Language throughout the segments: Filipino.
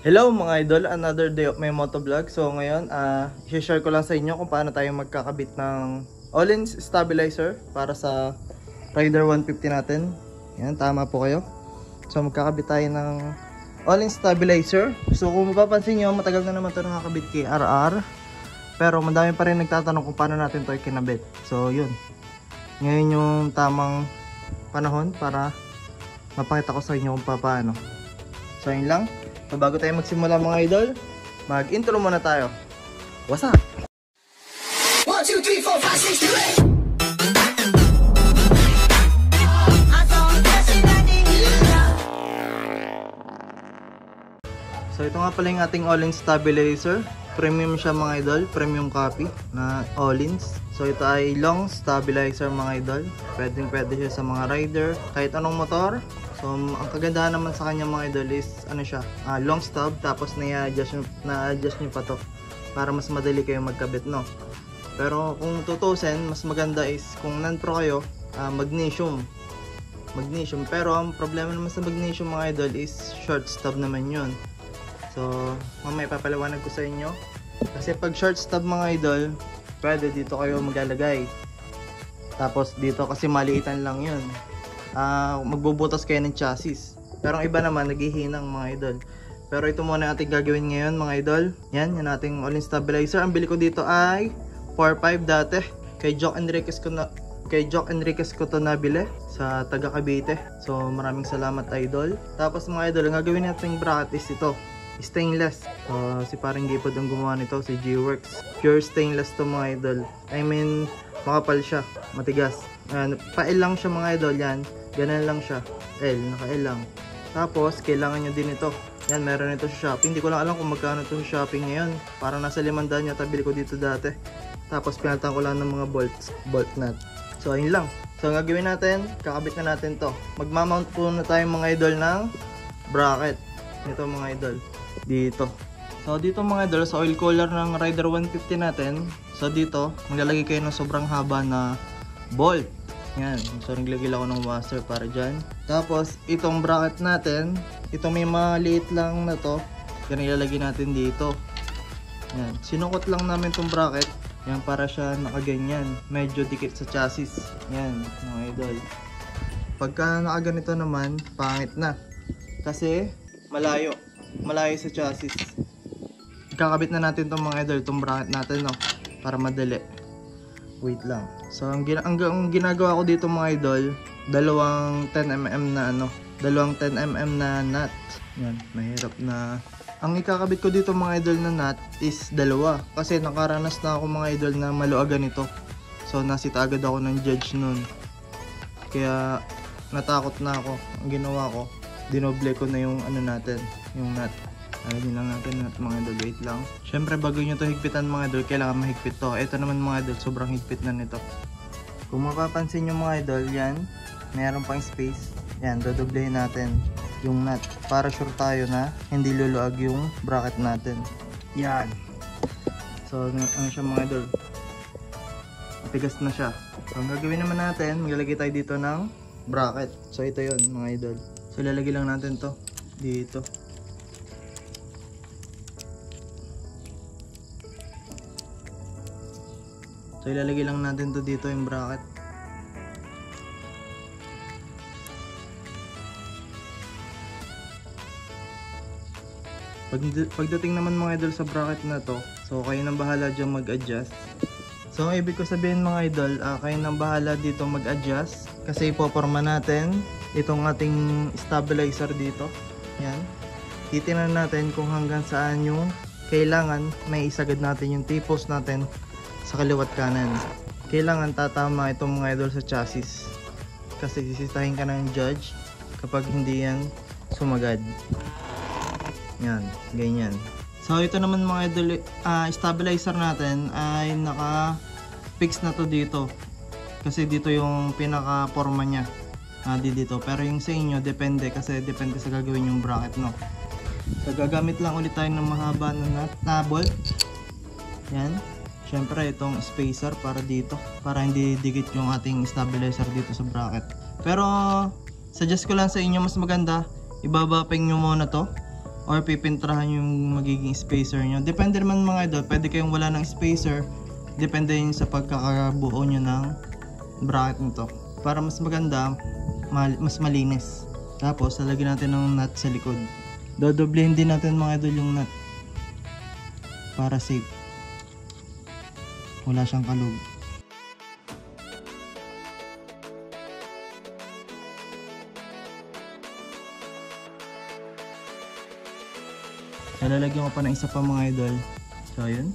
Hello mga idol, another day of my motovlog. So ngayon, i-share ko lang sa inyo kung paano tayo magkakabit ng all-in stabilizer para sa Rider 150 natin. Yan, tama po kayo. So magkakabit tayo ng all-in stabilizer. So kung mapapansin nyo, matagal na naman ito nakakabit kay RR. Pero madami pa rin nagtatanong kung paano natin ito kinabit. So yun, ngayon yung tamang panahon para mapakita ko sa inyo kung paano. So yun lang. So bago tayo magsimula mga idol, mag-intro muna tayo. What's up? 1, 2, 3, 4, 5, 6, 7. So ito nga pala yung ating all-in stabilizer. Premium siya mga idol, premium copy na all-ins. So ito ay long stabilizer mga idol. Pwede siya sa mga rider, kahit anong motor. So ang kagandahan naman sa kanya mga idol is ano siya, long stub, tapos na-adjust nyo pa to para mas madali kayo magkabit, no. Pero kung tutusin, mas maganda is kung non-pro kayo, magnesium. Pero ang problema naman sa magnesium mga idol is short stub naman yun. So mamaya papaliwanag ko sa inyo. Kasi pag short stub mga idol, pwede dito kayo maglalagay. Tapos dito kasi maliitan lang yun. Magbubutas kayo ng chassis. Pero ang iba naman naghihinang mga idol. Pero ito muna ating gagawin ngayon mga idol. Yan, yan ating all-in stabilizer. Ang bili ko dito ay 4.5 dati. Kay Jock Enriquez ko to nabili sa taga Cavite. So maraming salamat idol. Tapos mga idol, ang gagawin nating bracket is ito, stainless. So si parang Gipod ang gumawa nito, si G-Works. Pure stainless to mga idol. I mean, makapal siya, matigas. Pa-L lang siya mga idol, yan. Ganun lang siya. L, naka-L lang. Tapos, kailangan nyo din ito. Yan, meron ito sa Shopee. Hindi ko lang alam kung magkano ito sa Shopee ngayon. Parang nasa 500 yata, bili ko dito dati. Tapos, pinatang ko lang ng mga bolt nut. So, ayun lang. So, ang gagawin natin, kakabit na natin to. Magmamount po na tayo mga idol ng bracket. Ito mga idol. Dito. So, dito mga idol, sa oil cooler ng Rider 150 natin. So, dito, maglalagay kayo ng sobrang haba na bolt. Yan, so naglagay ako ng washer para dyan. Tapos itong bracket natin, itong may maliit lang na to, yan ilalagay natin dito. Yan, sinukot lang namin itong bracket. Yan, para siya nakaganyan, medyo dikit sa chassis. Yan mga idol. Pagka nakaganito naman, pangit na, kasi malayo sa chassis. Ikakabit na natin itong mga idol, itong bracket natin, no, para madali. Wait lang. So ang ginagawa ko dito mga idol, dalawang 10mm na nut. Yan, mahirap na. Ang ikakabit ko dito mga idol na nut is dalawa, kasi nakaranas na ako mga idol na maluagan ito. So nasita agad ako ng judge nun. Kaya natakot na ako. Ang ginawa ko, dinoble ko na yung ano natin, yung nut. Alagyan lang natin at mga idol, wait lang. Syempre bago nyo to higpitan mga idol, kailangan mahigpit to. Ito naman mga idol, sobrang higpit na nito. Kung mapapansin nyo mga idol, yan, mayroon pang space. Yan, dodoblehin natin yung nut para sure tayo na hindi luluag yung bracket natin. Yan. So ano siya mga idol, matigas na siya. So ang gagawin naman natin, maglalagay tayo dito ng bracket. So ito yun mga idol. So lalagay lang natin to dito. So ilalagay lang natin to dito yung bracket. Pagdating naman mga idol sa bracket na to, so kayo nang bahala dyan mag-adjust. So ang ibig ko sabihin mga idol, kayo nang bahala dito mag-adjust, kasi ipoporma natin itong ating stabilizer dito. Yan. Titingnan natin kung hanggang saan yung kailangan may isagad natin yung T-post natin sa kaliwat kanan. Kailangan tatama itong mga idol sa chassis, kasi sisitahin ka ng judge kapag hindi yan sumagad. Yan, ganyan. So ito naman mga idol, stabilizer natin ay naka fix na to dito, kasi dito yung pinaka forma nya, dito. Pero yung sa inyo depende, kasi depende sa gagawin yung bracket, no. So gagamit lang ulit tayo ng mahaba na bolt. Yan. Syempre itong spacer para dito, para hindi dikit yung ating stabilizer dito sa bracket. Pero suggest ko lang sa inyo, mas maganda ibabaping nyo muna to or pipintrahan yung magiging spacer nyo. Depende naman mga idol, pwede kayong wala ng spacer, depende yun sa pagkakabuo nyo ng bracket nito para mas maganda, mas malinis. Tapos lalagyan natin ng nut sa likod. Dodoblehin din natin mga idol yung nut para safe, wala siyang kalog. So lalagyan ko pa ng isa pa mga idol. So yun,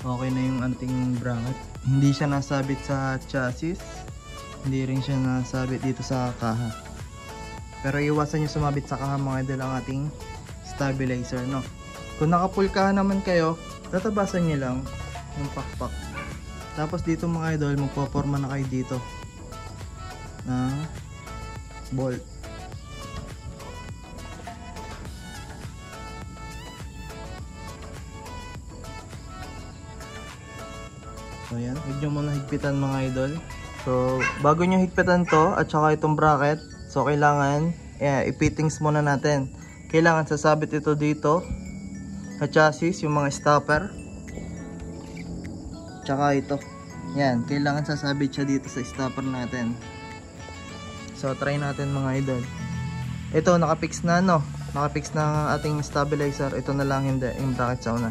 okay na yung anting bracket. Hindi siya nasabit sa chassis, hindi rin siya nasabit dito sa kaha. Pero iwasan nyo sumabit sa kaha mga idol ang ating stabilizer, no? Kung naka-full kaha naman kayo, tatabasan nyo lang yung pakpak. Tapos dito mga idol, magpo-forma na kayo dito ng bolt. So yan, huwag nyo muna higpitan mga idol. So bago nyo higpitan to at saka itong bracket, so kailangan i-fittings muna natin. Kailangan sasabit ito dito sa chassis, yung mga stopper. Tsaka ito. Yan, kailangan sasabit siya dito sa stopper natin. So try natin mga idol. Ito nakapix na, no? Nakapix na ang ating stabilizer. Ito na lang hindi, yung bracket sa una.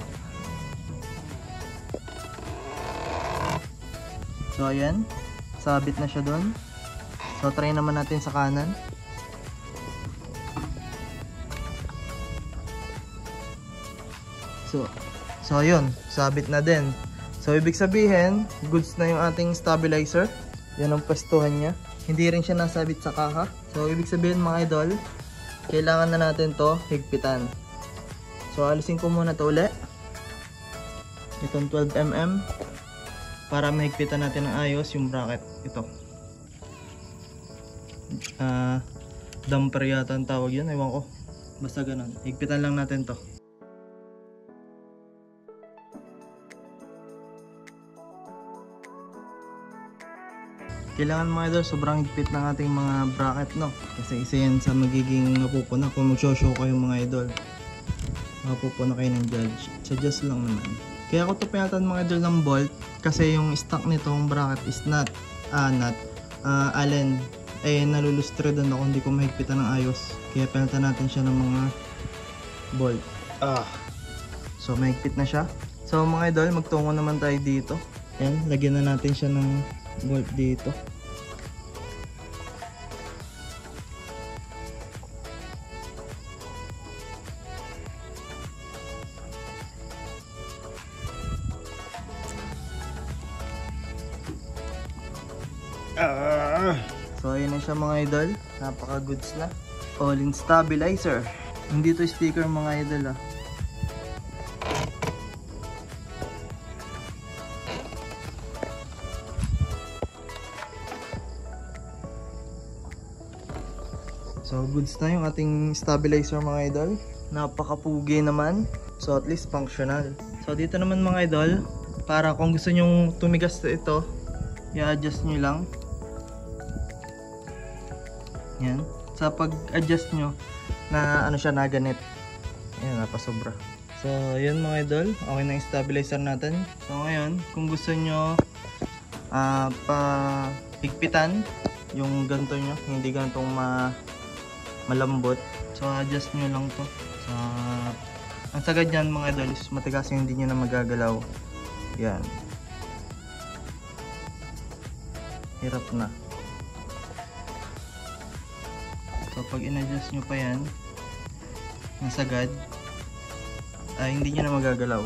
So ayan, sabit na siya doon. So try naman natin sa kanan. So ayun, sabit na din. So ibig sabihin, goods na yung ating stabilizer. Yan ang pwestuhan niya. Hindi rin siya nasabit sa kaha. So ibig sabihin mga idol, kailangan na natin to higpitan. So alisin ko muna to ulit, itong 12mm, para mahigpitan natin ng ayos yung bracket. Ito damper yata ang tawag yun, ewan ko, basta ganun. Higpitan lang natin to. Kailangan mga idol sobrang higpit ng ating mga bracket, no? Kasi isa yan sa magiging mapupuna kung mag-show kayo mga idol. Mapupuna kayo ng judge. Suggest lang naman. Kaya ako ito pinalitan mga idol ng bolt kasi yung stock nitong bracket is not Allen. Eh nalulustre doon ako, hindi ko mahigpitan ng ayos. Kaya pinalitan natin siya ng mga bolt. So mahigpit na siya. So mga idol, magtungo naman tayo dito. Yan, lagyan na natin siya ng bolt dito. So ayun na siya mga idol, napaka goods na. All-in stabilizer. Hindi to sticker mga idol So goods na yung ating stabilizer mga idol. Napakapugi naman. So at least functional. So dito naman mga idol, para kung gusto nyong tumigas na ito, i-adjust nyo lang. Yan. Sa pag-adjust nyo na ano siya, na ganit. Ayan, napasobra. So yun mga idol, okay na yung stabilizer natin. So ngayon, kung gusto nyo pa-higpitan yung ganito nyo, hindi ganitong malambot, so adjust nyo lang to. So ang sagad nyan mga idol is matigas, hindi nyo na magagalaw. Yan, hirap na. So pag in-adjust nyo pa yan nasagad, hindi nyo na magagalaw.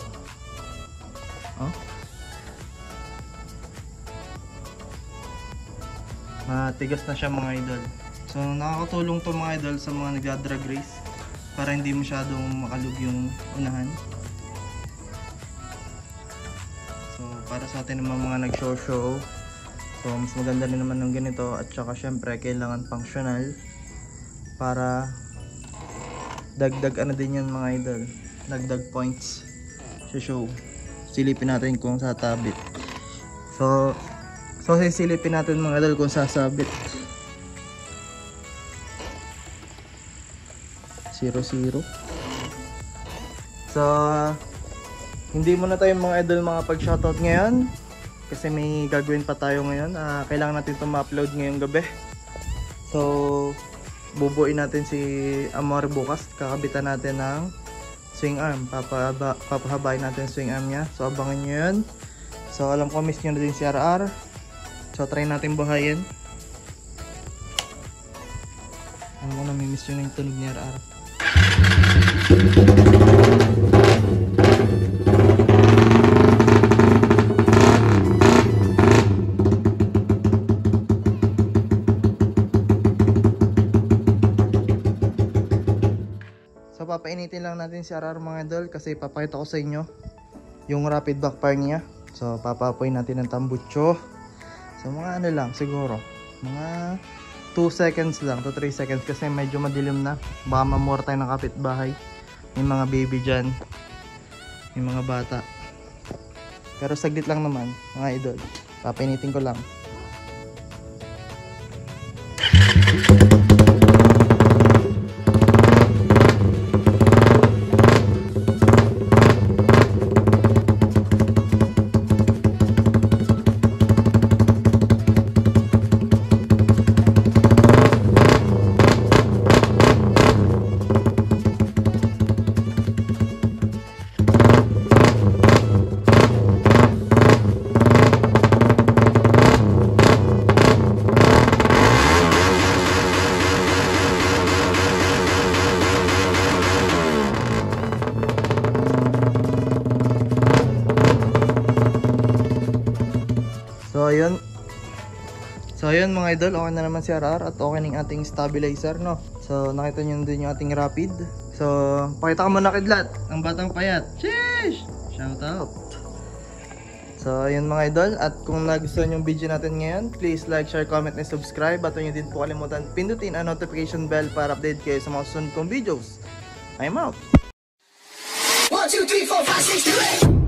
Matigas na siya mga idol. So nakakatulong to mga idol sa mga nagda-drag race para hindi masyadong makalug yung unahan. So para sa atin naman mga nag-show, so mas maganda rin naman ng ganito. At saka syempre kailangan functional para dagdag ano din yan mga idol, dagdag points sa show. Silipin natin kung satabit. So sisilipin natin mga idol kung sasabit. 0-0. So, hindi muna tayo mga idol mga pag-shoutout ngayon. Kasi may gagawin pa tayo ngayon. Kailangan natin ito ma-upload ngayong gabi. So, bubuin natin si Amor bukas. Kakabitan natin ng swing arm. Papahabain natin swing arm niya. So, abangan nyo yun. So, alam ko miss nyo na din si RR. So, try natin buhayin. Alam ko namimiss nyo na yung tunog ni RR. So, papainitin lang natin si RR mga idol kasi papakita ko sa inyo yung rapid backfire niya. So, papapoy natin ng tambucho. So, mga ano lang siguro. Mga 2 seconds lang to 3 seconds kasi medyo madilim na. Baka mamura tayo ng kapitbahay. May mga baby dyan. May mga bata. Pero saglit lang naman mga idol. Papainitin ko lang. So ayun mga idol, okay na naman si RR at okay ng ating stabilizer, no? So nakita nyo din yung ating rapid. So pakita ka muna Kidlat, ang batang payat. Sheesh! Shout out! So ayun mga idol, at kung nagustuhan yung video natin ngayon, please like, share, comment, and subscribe. At huwag nyo din po kalimutan pindutin ang notification bell para update kayo sa mga susunod kong videos. I'm out! 1, 2, 3, 4, 5, 6, 7, 8.